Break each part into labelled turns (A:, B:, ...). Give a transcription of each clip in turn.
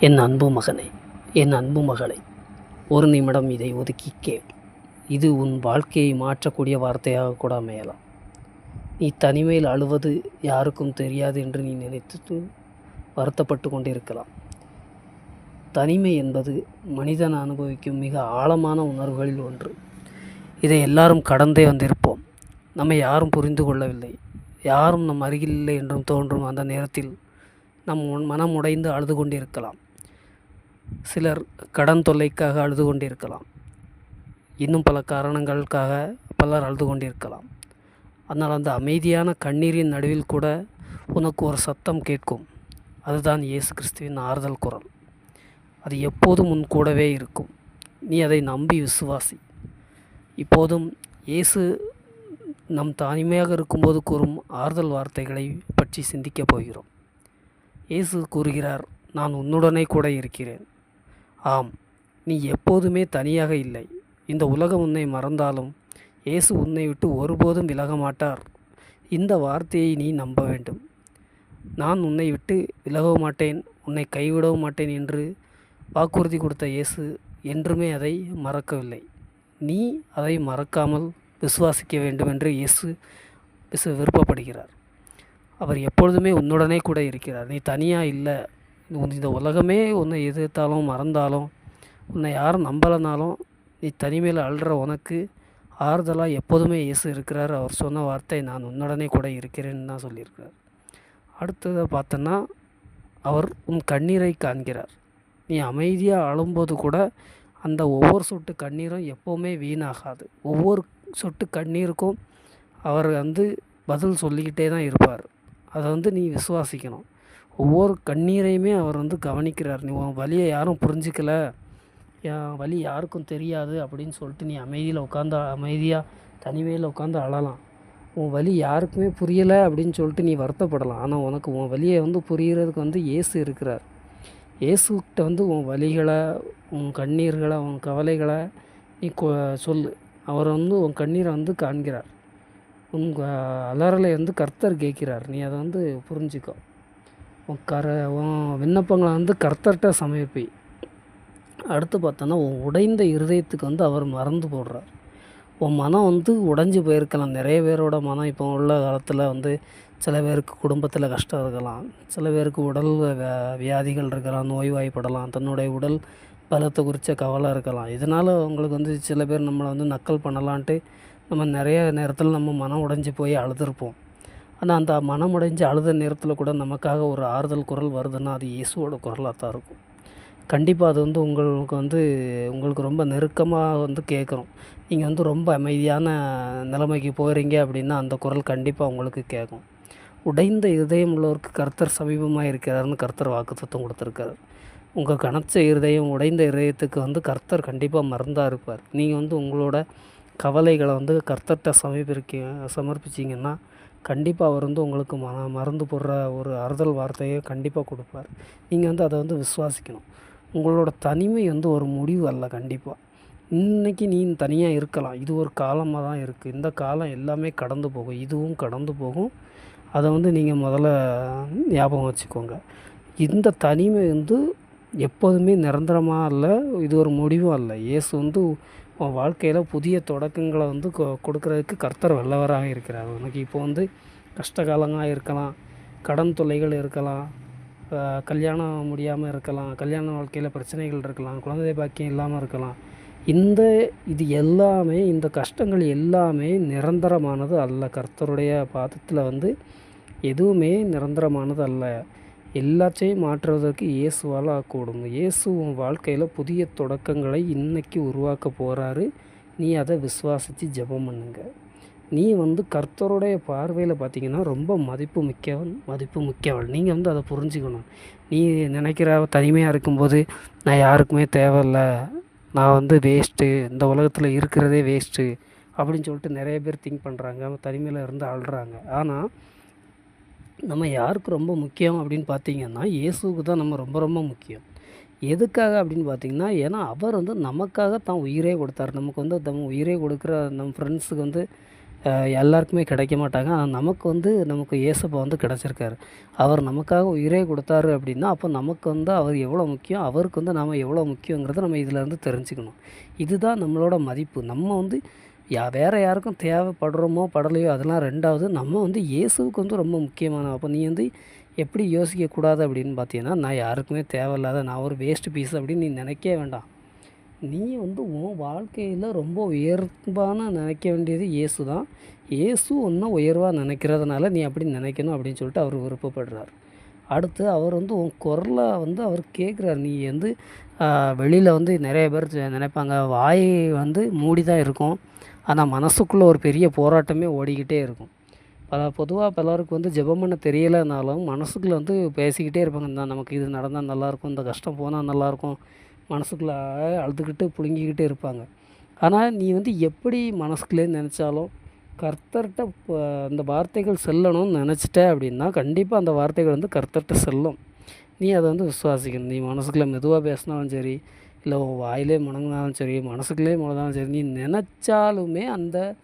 A: என் அன்பு மகனே, என் அன்பு மகளே, ஒரு நிமிடம் இதை ஒதுக்கி கேள். இது உன் வாழ்க்கையை மாற்றக்கூடிய வார்த்தையாக கூட அமையலாம். நீ தனிமையில் அழுவது யாருக்கும் தெரியாது என்று நீ நினைத்து வருத்தப்பட்டு கொண்டிருக்கலாம். தனிமை என்பது மனிதன் அனுபவிக்கும் மிக ஆழமான உணர்வுகளில் ஒன்று. இதை எல்லாரும் கடந்தே வந்திருப்போம். நம்மை யாரும் புரிந்து கொள்ளவில்லை, யாரும் நம் அருகில் இல்லை என்றும் தோன்றும் அந்த நேரத்தில் நம் மனம் உடைந்து அழுது கொண்டிருக்கலாம். சிலர் கடன் தொல்லைக்காக அழுது கொண்டிருக்கலாம். இன்னும் பல காரணங்களுக்காக பலர் அழுது கொண்டிருக்கலாம். ஆனால் அந்த அமைதியான கண்ணீரின் நடுவில் கூட உனக்கு ஒரு சத்தம் கேட்கும். அதுதான் இயேசு கிறிஸ்துவின் ஆறுதல் குரல். அது எப்போதும் உன் கூடவே இருக்கும். நீ அதை நம்பி விசுவாசி. இப்போதும் இயேசு நம் தனிமையாக இருக்கும்போது கூறும் ஆறுதல் வார்த்தைகளை பற்றி சிந்திக்கப் போகிறோம். இயேசு கூறுகிறார், நான் உன்னுடனே கூட இருக்கிறேன். ஆம், நீ எப்போதுமே தனியாக இல்லை. இந்த உலகம் உன்னை மறந்தாலும் இயேசு உன்னை விட்டு ஒருபோதும் விலக மாட்டார். இந்த வார்த்தையை நீ நம்ப வேண்டும். நான் உன்னை விட்டு விலகவும் மாட்டேன், உன்னை கைவிடவும் மாட்டேன் என்று வாக்குறுதி கொடுத்த இயேசு என்றுமே அதை மறக்கவில்லை. நீ அதை மறக்காமல் விசுவாசிக்க வேண்டும் என்று இயேசு விருப்பப்படுகிறார். அவர் எப்பொழுதுமே உன்னுடனே கூட இருக்கிறார். நீ தனியாக இல்லை. இந்த உலகமே உன்னை எதிர்த்தாலும் மறந்தாலும் உன்னை யாரும் நம்பலைனாலும் நீ தனிமையில் அழுற உனக்கு ஆறுதலாக எப்போதுமே இயேசு இருக்கிறார். அவர் சொன்ன வார்த்தை, நான் உன்னுடனே கூட இருக்கிறேன்னு தான் சொல்லியிருக்கிறார். அடுத்ததை பார்த்தோன்னா, அவர் உன் கண்ணீரை காண்கிறார். நீ அமைதியாக அழும்போது கூட அந்த ஒவ்வொரு சொட்டு கண்ணீரும் எப்போவுமே வீணாகாது. ஒவ்வொரு சொட்டு கண்ணீருக்கும் அவர் பதில் சொல்லிக்கிட்டே தான் இருப்பார். அதை நீ விசுவாசிக்கணும். ஒவ்வொரு கண்ணீரையுமே அவர் கவனிக்கிறார். நீ உன் வலியை யாரும் புரிஞ்சிக்கலை, என் வலி யாருக்கும் தெரியாது அப்படின்னு சொல்லிட்டு நீ அமைதியாக தனிமையில் உட்காந்து அழலாம். உன் வலி யாருக்குமே புரியலை அப்படின்னு சொல்லிட்டு நீ வருத்தப்படலாம். ஆனால் உனக்கு உன் வலியை புரிகிறதுக்கு இயேசு இருக்கிறார். இயேசுக்கிட்ட உன் வலிகளை, உன் கண்ணீர்களை, உன் கவலைகளை நீ சொல்லு. அவர் உன் கண்ணீரை காண்கிறார். உன் அலறலை கர்த்தர் கேட்கிறார். நீ அதை புரிஞ்சுக்கோ. உன் விண்ணப்பங்களை கர்த்தர்கிட்ட சமர்ப்பி. அடுத்து பார்த்தோன்னா, உன் உடைந்த இருதயத்துக்கு அவர் மறந்து போடுறார். உன் மனம் உடைஞ்சு போயிருக்கலாம். நிறைய பேரோட மனம் இப்போ உள்ள காலத்தில் சில பேருக்கு குடும்பத்தில் கஷ்டம் இருக்கலாம், சில பேருக்கு உடல் வியாதிகள் இருக்கலாம், நோய்வாய்ப்படலாம், தன்னுடைய உடல் பலத்தை குறித்த கவலை இருக்கலாம். இதனால் உங்களுக்கு சில பேர் நம்மளை நக்கல் பண்ணலான்ட்டு நம்ம நிறைய நேரத்தில் நம்ம மனம் உடைஞ்சு போய் அழுதுருப்போம். ஆனால் அந்த மனம் உடைஞ்சு அழுத நேரத்தில் கூட நமக்காக ஒரு ஆறுதல் குரல் வருதுன்னா அது இயேசுவோட குரலாக தான் இருக்கும். கண்டிப்பாக அது உங்களுக்கு ரொம்ப நெருக்கமாக கேட்குறோம். நீங்கள் ரொம்ப அமைதியான நிலைமைக்கு போகிறீங்க அப்படின்னா அந்த குரல் கண்டிப்பாக உங்களுக்கு கேட்கும். உடைந்த இதயம் உள்ளவருக்கு கர்த்தர் சமீபமாக இருக்கிறாருன்னு கர்த்தர் வாக்குத்தத்தம் கொடுத்துருக்காரு. உங்கள் கனச்ச இருதயம், உடைந்த இதயத்துக்கு கர்த்தர் கண்டிப்பாக மறந்தாக இருப்பார். நீங்கள் உங்களோட கவலைகளை கர்த்தர்கிட்ட சமர்ப்பிச்சிங்கன்னா கண்டிப்பாக அவர் உங்களுக்கு மறந்து போடுற ஒரு ஆறுதல் வார்த்தையை கண்டிப்பாக கொடுப்பார். நீங்கள் அதை விசுவாசிக்கணும். உங்களோட தனிமை ஒரு முடிவு அல்ல. கண்டிப்பாக இன்றைக்கி நீ தனியாக இருக்கலாம். இது ஒரு காலமாக தான் இருக்குது. இந்த காலம் எல்லாமே கடந்து போகும், இதுவும் கடந்து போகும். அதை நீங்கள் முதல்ல ஞாபகம் வச்சுக்கோங்க. இந்த தனிமை எப்போதுமே நிரந்தரமாக இல்லை, இது ஒரு முடிவும் அல்ல. இயேசு உன் வாழ்க்கையில் புதிய தொடக்கங்களை கொடுக்குறதுக்கு கர்த்தர் வல்லவராக இருக்கிறார். உனக்கு இப்போ கஷ்ட காலங்களாக இருக்கலாம், கடன் தொல்லைகள் இருக்கலாம், கல்யாணம் முடியாமல் இருக்கலாம், கல்யாண வாழ்க்கையில் பிரச்சனைகள் இருக்கலாம், குழந்தை பாக்கியம் இல்லாமல் இருக்கலாம். இது எல்லாமே, இந்த கஷ்டங்கள் எல்லாமே நிரந்தரமானது அல்ல. கர்த்தருடைய பாதத்தில் எதுவுமே நிரந்தரமானது அல்ல. எல்லாத்தையும் மாற்றுவதற்கு இயேசுவால் கூடும். இயேசு உன் வாழ்க்கையில் புதிய தொடக்கங்களை இன்றைக்கி உருவாக்க போகிறாரு. நீ அதை விசுவாசித்து ஜெபம் பண்ணுங்க. நீ கர்த்தருடைய பார்வையில் பார்த்திங்கன்னா ரொம்ப மதிப்பு முக்கியவள். நீங்கள் அதை புரிஞ்சுக்கணும். நீ நினைக்கிற தனிமையாக இருக்கும்போது நான் யாருக்குமே தேவையில்லை, நான் வேஸ்ட்டு, இந்த உலகத்தில் இருக்கிறதே வேஸ்ட்டு அப்படின்னு சொல்லிட்டு நிறைய பேர் திங்க் பண்ணுறாங்க. தனிமையில் இருந்து அழுறாங்க. ஆனால் நம்ம யாருக்கு ரொம்ப முக்கியம் அப்படின்னு பார்த்திங்கன்னா இயேசுவுக்கு தான் நம்ம ரொம்ப ரொம்ப முக்கியம். எதுக்காக அப்படின்னு பார்த்திங்கன்னா, ஏன்னா அவர் நமக்காக தான் உயிரே கொடுத்தார். நமக்கு நம்ம உயிரே கொடுக்குற நம்ம ஃப்ரெண்ட்ஸுக்கு எல்லாருக்குமே கிடைக்க மாட்டாங்க. ஆனால் நமக்கு ஏசப்பா கிடச்சிருக்காரு. அவர் நமக்காக உயிரே கொடுத்தாரு அப்படின்னா, அப்போ நமக்கு அவர் எவ்வளோ முக்கியம், அவருக்கு நாம் எவ்வளோ முக்கியங்கிறத நம்ம இதிலேருந்து தெரிஞ்சுக்கணும். இதுதான் நம்மளோட மதிப்பு. நம்ம வேறு யாருக்கும் தேவைப்படுறோமோ படலையோ அதெல்லாம் ரெண்டாவது. நம்ம இயேசுவுக்கு ரொம்ப முக்கியமான. அப்போ நீ எப்படி யோசிக்கக்கூடாது அப்படின்னு பார்த்தீங்கன்னா, நான் யாருக்குமே தேவையில்லாத, நான் ஒரு வேஸ்ட் பீஸ் அப்படின்னு நீ நினைக்கவே வேண்டாம். நீ உன் வாழ்க்கையில் ரொம்ப உயர்வான நினைக்க வேண்டியது இயேசு தான். இயேசு ஒன்றும் உயர்வாக நினைக்கிறதுனால நீ அப்படி நினைக்கணும் அப்படின்னு சொல்லிட்டு அவர் விருப்பப்படுறார். அடுத்து அவர் உன் குரலை அவர் கேட்குறார். நீ வெளியில் நிறைய பேர் நினைப்பாங்க, வாய் மூடி தான் இருக்கும், ஆனால் மனசுக்குள்ளே ஒரு பெரிய போராட்டமே ஓடிக்கிட்டே இருக்கும். பொதுவாக பலருக்கு ஜெபம் பண்ண தெரியலைனாலும் மனசுக்குள்ளே பேசிக்கிட்டே இருப்பாங்க. நமக்கு இது நடந்தால் நல்லாயிருக்கும், இந்த கஷ்டம் போனால் நல்லாயிருக்கும், மனசுக்குள்ளே அழுதுகிட்டு புழுங்கிக்கிட்டே இருப்பாங்க. ஆனால் நீ எப்படி மனசுக்குள்ளே நினச்சாலும் கர்த்தர்கிட்ட அந்த வார்த்தைகள் செல்லணும்னு நினச்சிட்ட அப்படின்னா கண்டிப்பாக அந்த வார்த்தைகள் கர்த்தர்கிட்ட செல்லும். நீ அதை விசுவாசிக்கணும். நீ மனசுக்குள்ளே மெதுவாக பேசினாலும் சரி, இல்லை வாயிலே முணங்கினாலும் சரி, மனசுக்குள்ளே முழங்கினாலும் சரி, நீ நினச்சாலுமே அந்த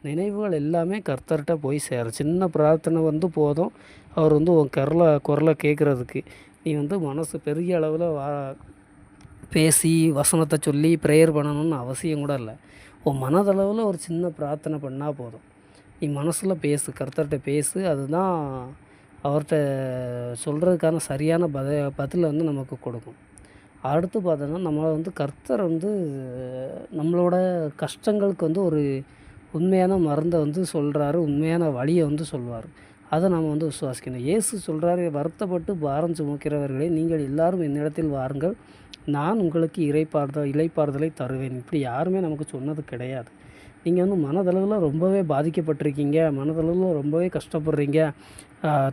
A: நினைவுகள் எல்லாமே கர்த்தர்கிட்ட போய் சேரும். சின்ன பிரார்த்தனை போதும் அவர் உன் குரலை கேட்குறதுக்கு. நீ மனசு பெரிய அளவில் பேசி வசனத்தை சொல்லி ப்ரேயர் பண்ணணும்னு அவசியம் கூட இல்லை. உன் மனதளவில் ஒரு சின்ன பிரார்த்தனை பண்ணால் போதும். நீ மனசில் பேசு, கர்த்தர்கிட்ட பேசு. அதுதான் அவர்கிட்ட சொல்கிறதுக்கான சரியான பதிலை நமக்கு கொடுக்கும். அடுத்து பார்த்தோன்னா நம்மளை கர்த்தர் நம்மளோட கஷ்டங்களுக்கு ஒரு உண்மையான மருந்தை சொல்கிறாரு, உண்மையான வழியை சொல்வார். அதை நாம் விசுவாசிக்கணும். இயேசு சொல்கிறாரு, வருத்தப்பட்டு பாரம் சுமக்கிறவர்களே நீங்கள் எல்லாரும் என்னிடத்தில் வாருங்கள், நான் உங்களுக்கு இளைப்பாறுதலை தருவேன். இப்படி யாருமே நமக்கு சொன்னது கிடையாது. நீங்கள் மனதளவில் ரொம்பவே பாதிக்கப்பட்டிருக்கீங்க, மனதளவில் ரொம்பவே கஷ்டப்படுறீங்க,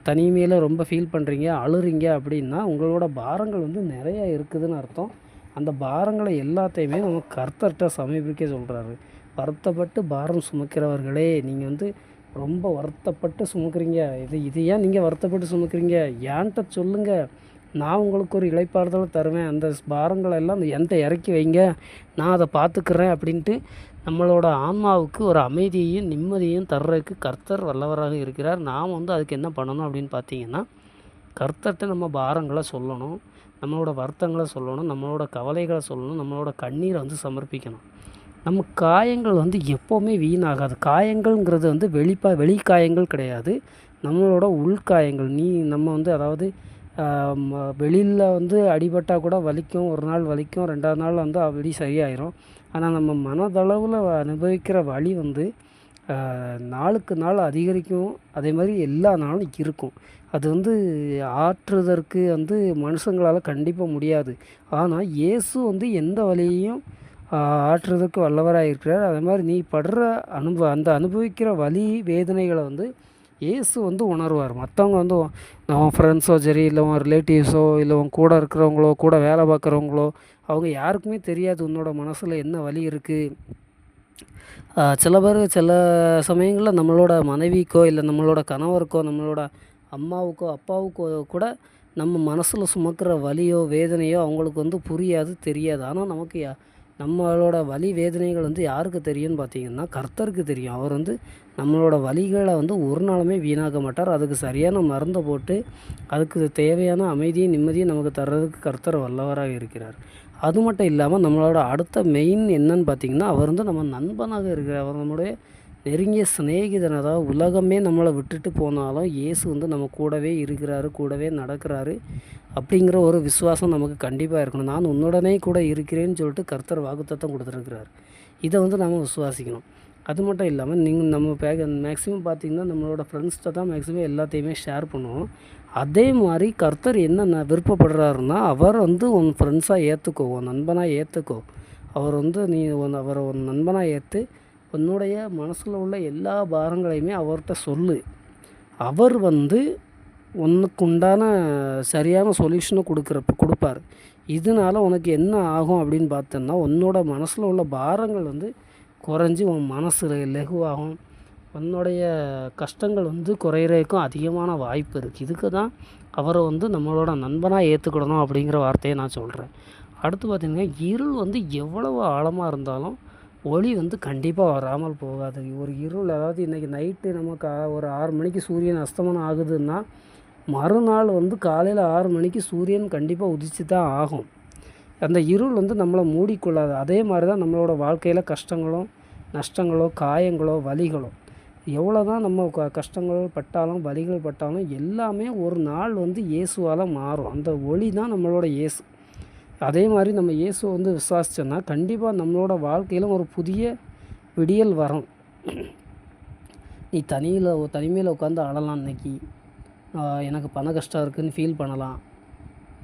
A: தனிமையில் ரொம்ப ஃபீல் பண்ணுறீங்க, அழுறீங்க அப்படின்னா உங்களோட பாரங்கள் நிறையா இருக்குதுன்னு அர்த்தம். அந்த பாரங்களை எல்லாத்தையுமே நம்ம கர்த்தர்கிட்ட சமர்ப்பிக்க சொல்கிறாரு. வருத்தப்பட்டு பாரம் சுமக்கிறவர்களே, நீங்கள் ரொம்ப வருத்தப்பட்டு சுமக்கிறீங்க, இது ஏன் நீங்கள் வருத்தப்பட்டு சுமக்கிறீங்க, ஏன்ட்ட சொல்லுங்கள், நான் உங்களுக்கு ஒரு இளைப்பாறுதலை தருவேன், அந்த பாரங்களை எல்லாம் என்கிட்ட இறக்கி வைங்க, நான் அதை பார்த்துக்கிறேன் அப்படின்ட்டு நம்மளோட ஆன்மாவுக்கு ஒரு அமைதியையும் நிம்மதியையும் தர்றதுக்கு கர்த்தர் வல்லவராக இருக்கிறார். நாம் அதுக்கு என்ன பண்ணணும் அப்படின்னு பார்த்தீங்கன்னா, கர்த்தர்கிட்ட நம்ம பாரங்களை சொல்லணும், நம்மளோட வருத்தங்களை சொல்லணும், நம்மளோட கவலைகளை சொல்லணும், நம்மளோட கண்ணீரை சமர்ப்பிக்கணும். நம்ம காயங்கள் எப்போவுமே வீணாகாது. காயங்கள்ங்கிறது வெளிக்காயங்கள் கிடையாது, நம்மளோட உள்காயங்கள். நம்ம அதாவது வெளியில் அடிபட்டால் கூட வலிக்கும், ஒரு நாள் வலிக்கும், ரெண்டாவது நாள் அப்படி சரியாயிரும். ஆனால் நம்ம மனதளவில் அனுபவிக்கிற வலி நாளுக்கு நாள் அதிகரிக்கும். அதே மாதிரி எல்லா நாளும் இருக்கும். அது ஆற்றுவதற்கு மனுஷங்களால் கண்டிப்பாக முடியாது. ஆனால் இயேசு எந்த வலியையும் ஆற்றுறதுக்கு வல்லவராக இருக்கிறார். அதே மாதிரி நீ படுற அனுபவிக்கிற வலி வேதனைகளை இயேசு உணர்வார். மற்றவங்க உன் ஃப்ரெண்ட்ஸோ சரி, இல்லை உன் ரிலேட்டிவ்ஸோ, இல்லை உன் கூட இருக்கிறவங்களோ, கூட வேலை பார்க்குறவங்களோ, அவங்க யாருக்குமே தெரியாது உன்னோட மனசில் என்ன வலி இருக்குது. சில சமயங்களில் நம்மளோட மனைவிக்கோ, இல்லை நம்மளோட கணவருக்கோ, நம்மளோட அம்மாவுக்கோ அப்பாவுக்கோ கூட நம்ம மனசில் சுமக்கிற வலியோ வேதனையோ அவங்களுக்கு புரியாது, தெரியாது. ஆனால் நமக்கு நம்மளோட வலி வேதனைகள் யாருக்கு தெரியும்னு பார்த்தீங்கன்னா கர்த்தருக்கு தெரியும். அவர் நம்மளோட வலிகளை ஒரு நாளுமே வீணாக்க மாட்டார். அதுக்கு சரியான மருந்தை போட்டு அதுக்கு தேவையான அமைதியும் நிம்மதியும் நமக்கு தர்றதுக்கு கர்த்தர் வல்லவராக இருக்கிறார். அது மட்டும் இல்லாமல் நம்மளோட அடுத்த மெயின் என்னன்னு பார்த்திங்கன்னா, அவர் நம்ம நண்பனாக இருக்கிறார். அவர் நம்முடைய நெருங்கிய சிநேகிதன். அதாவது உலகமே நம்மளை விட்டுட்டு போனாலும் இயேசு நம்ம கூடவே இருக்கிறாரு, கூடவே நடக்கிறாரு அப்படிங்கிற ஒரு விசுவாசம் நமக்கு கண்டிப்பாக இருக்கணும். நான் உன்னுடனே கூட இருக்கிறேன்னு சொல்லிட்டு கர்த்தர் வாக்குத்தத்தம் கொடுத்துருக்கிறார். இதை நம்ம விசுவாசிக்கணும். அது மட்டும் இல்லாமல் நம்ம மேக்ஸிமம் பார்த்திங்கன்னா நம்மளோட ஃப்ரெண்ட்ஸ்கிட்ட தான் மேக்ஸிமம் எல்லாத்தையுமே ஷேர் பண்ணுவோம். அதே மாதிரி கர்த்தர் என்ன விருப்பப்படுறாருன்னா, அவர் உன் ஃப்ரெண்ட்ஸாக ஏற்றுக்கோ, உன் நண்பனாக ஏற்றுக்கோ. அவர் நீ அவரை உன் நண்பனாக ஏற்று உன்னுடைய மனசில் உள்ள எல்லா பாரங்களையுமே அவர்கிட்ட சொல்லு. அவர் உனக்கு உண்டான சரியான சொல்யூஷனை கொடுப்பார். இதனால் உனக்கு என்ன ஆகும் அப்படின்னு பார்த்தோன்னா, உன்னோட மனசில் உள்ள பாரங்கள் குறைஞ்சி உன் மனசு லெகுவாகும். உன்னுடைய கஷ்டங்கள் குறையிறதுக்கும் அதிகமான வாய்ப்பு இருக்குது. இதுக்கு தான் அவரை நம்மளோட நண்பனாக ஏற்றுக்கிடணும் அப்படிங்கிற வார்த்தையை நான் சொல்கிறேன். அடுத்து பார்த்திங்கன்னா, இருள் எவ்வளவு ஆழமாக இருந்தாலும் ஒளி வந்து கண்டிப்பாக வராமல் போகாது. ஒரு இருள், அதாவது இன்றைக்கி நைட்டு நமக்கு ஒரு 6 மணிக்கு சூரியன் அஸ்தமனம் ஆகுதுன்னா, மறுநாள் வந்து காலையில் 6 மணிக்கு சூரியன் கண்டிப்பாக உதிச்சு தான் ஆகும். அந்த இருள் வந்து நம்மளை மூடிக்கொள்ளாது. அதே மாதிரி தான் நம்மளோட வாழ்க்கையில் கஷ்டங்களோ, நஷ்டங்களோ, காயங்களோ, வலிகளோ, எவ்வளோ தான் நம்ம கஷ்டங்கள் பட்டாலும், வலிகள் பட்டாலும் எல்லாமே ஒரு நாள் வந்து இயேசுவால் மாறும். அந்த ஒளி தான் நம்மளோட இயேசு. அதே மாதிரி நம்ம இயேசுவை வந்து விசுவாசித்தோன்னா கண்டிப்பாக நம்மளோட வாழ்க்கையில் ஒரு புதிய விடியல் வரும். நீ தனிமையில் உட்காந்து அழலாம். இன்றைக்கி எனக்கு பண கஷ்டம் இருக்குதுன்னு ஃபீல் பண்ணலாம்.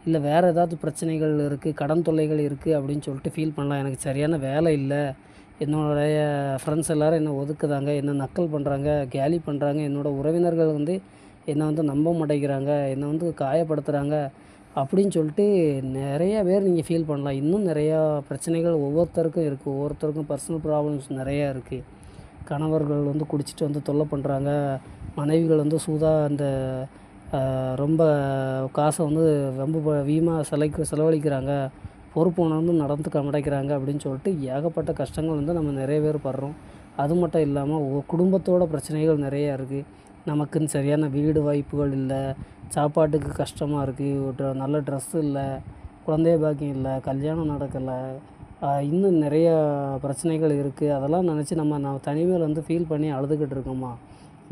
A: இல்லை வேறு ஏதாவது பிரச்சனைகள் இருக்குது, கடன் தொல்லைகள் இருக்குது அப்படின்னு சொல்லிட்டு ஃபீல் பண்ணலாம். எனக்கு சரியான வேலை இல்லை, என்னுடைய ஃப்ரெண்ட்ஸ் எல்லோரும் என்னை ஒதுக்குதாங்க, என்னை நக்கல் பண்ணுறாங்க, கேலி பண்ணுறாங்க, என்னோடய உறவினர்கள் வந்து என்னை வந்து நம்ப மாட்டேங்கிறாங்க, என்னை வந்து காயப்படுத்துகிறாங்க அப்படின்னு சொல்லிட்டு நிறையா பேர் நீங்கள் ஃபீல் பண்ணலாம். இன்னும் நிறையா பிரச்சனைகள் ஒவ்வொருத்தருக்கும் இருக்குது. ஒவ்வொருத்தருக்கும் பர்சனல் ப்ராப்ளம்ஸ் நிறையா இருக்குது. கணவர்கள் வந்து குடிச்சிட்டு வந்து தொல்லை பண்ணுறாங்க, மனைவிகள் வந்து அந்த ரொம்ப காசை வந்து ரொம்ப வீணாக செலவழிக்கிறாங்க, பொறுப்பு உணர்ந்து நடந்துக்க மாட்டேங்கிறாங்க அப்படின்னு சொல்லிட்டு ஏகப்பட்ட கஷ்டங்கள் வந்து நம்ம நிறைய பேர் படுறோம். அது மட்டும் இல்லாமல் குடும்பத்தோட பிரச்சனைகள் நிறையா இருக்குது. நமக்குன்னு சரியான வீடு வாய்ப்புகள் இல்லை, சாப்பாட்டுக்கு கஷ்டமாக இருக்குது, நல்ல ட்ரெஸ்ஸு இல்லை, குழந்தை பாக்கியம் இல்லை, கல்யாணம் நடக்கலை, இன்னும் நிறையா பிரச்சனைகள் இருக்குது. அதெல்லாம் நினச்சி நம்ம தனிமையில் வந்து ஃபீல் பண்ணி அழுதுகிட்டு இருக்கோமா?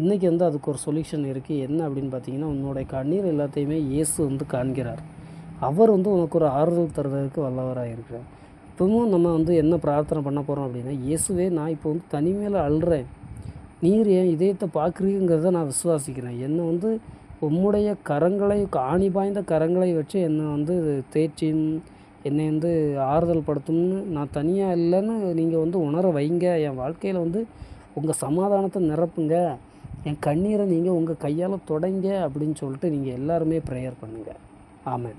A: இன்றைக்கி வந்து அதுக்கு ஒரு சொல்யூஷன் இருக்குது. என்ன அப்படின்னு பார்த்தீங்கன்னா, உன்னுடைய கண்ணீர் எல்லாத்தையுமே இயேசு வந்து காண்கிறார். அவர் வந்து உனக்கு ஒரு ஆறுதல் தருவதற்கு வல்லவராக இருக்கிறார். இப்போவும் நம்ம வந்து என்ன பிரார்த்தனை பண்ண போகிறோம் அப்படின்னா, இயேசுவே, நான் இப்போ வந்து தனிமையில் அழுறேன், நீர் என் இதயத்தை பார்க்குறீங்கிறத நான் விசுவாசிக்கிறேன். என்னை வந்து உம்முடைய கரங்களை, ஆணி பாய்ந்த கரங்களை வச்சு என்னை வந்து தேய்ச்சின் என்னை வந்து ஆறுதல் படுத்தும்னு, நான் தனியாக இல்லைன்னு நீங்கள் வந்து உணர வைங்க. என் வாழ்க்கையில் வந்து உங்கள் சமாதானத்தை நிரப்புங்க, என் கண்ணீரை நீங்கள் உங்கள் கையால் தொடைங்க அப்படின்னு சொல்லிட்டு நீங்கள் எல்லாருமே ப்ரேயர் பண்ணுங்கள். ஆமென்.